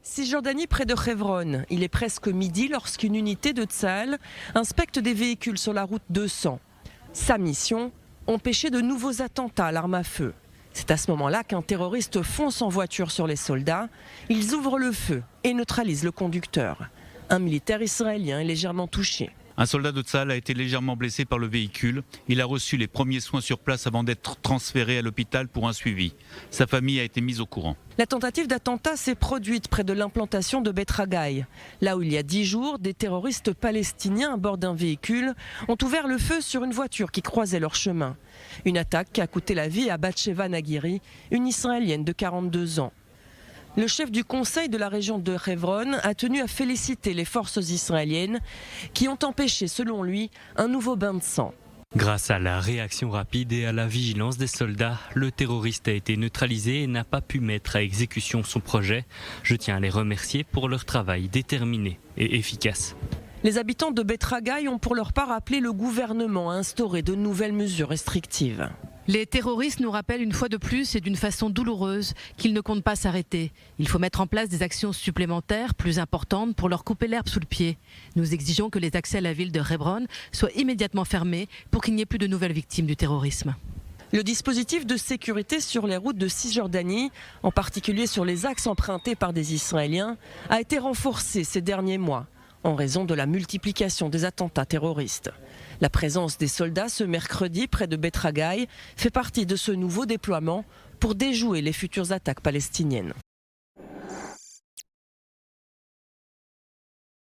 Cisjordanie près de Hebron. Il est presque midi lorsqu'une unité de Tsahal inspecte des véhicules sur la route 200. Sa mission, empêcher de nouveaux attentats à l'arme à feu. C'est à ce moment-là qu'un terroriste fonce en voiture sur les soldats. Ils ouvrent le feu et neutralisent le conducteur. Un militaire israélien est légèrement touché. Un soldat de Tsahal a été légèrement blessé par le véhicule. Il a reçu les premiers soins sur place avant d'être transféré à l'hôpital pour un suivi. Sa famille a été mise au courant. La tentative d'attentat s'est produite près de l'implantation de Beit Haggai. Là où il y a 10 jours, des terroristes palestiniens à bord d'un véhicule ont ouvert le feu sur une voiture qui croisait leur chemin. Une attaque qui a coûté la vie à Batsheva Nagiri, une Israélienne de 42 ans. Le chef du conseil de la région de Hebron a tenu à féliciter les forces israéliennes qui ont empêché, selon lui, un nouveau bain de sang. Grâce à la réaction rapide et à la vigilance des soldats, le terroriste a été neutralisé et n'a pas pu mettre à exécution son projet. Je tiens à les remercier pour leur travail déterminé et efficace. Les habitants de Beit Haggai ont pour leur part appelé le gouvernement à instaurer de nouvelles mesures restrictives. Les terroristes nous rappellent une fois de plus et d'une façon douloureuse qu'ils ne comptent pas s'arrêter. Il faut mettre en place des actions supplémentaires plus importantes pour leur couper l'herbe sous le pied. Nous exigeons que les accès à la ville de Hebron soient immédiatement fermés pour qu'il n'y ait plus de nouvelles victimes du terrorisme. Le dispositif de sécurité sur les routes de Cisjordanie, en particulier sur les axes empruntés par des Israéliens, a été renforcé ces derniers mois en raison de la multiplication des attentats terroristes. La présence des soldats ce mercredi près de Beit Haggai fait partie de ce nouveau déploiement pour déjouer les futures attaques palestiniennes.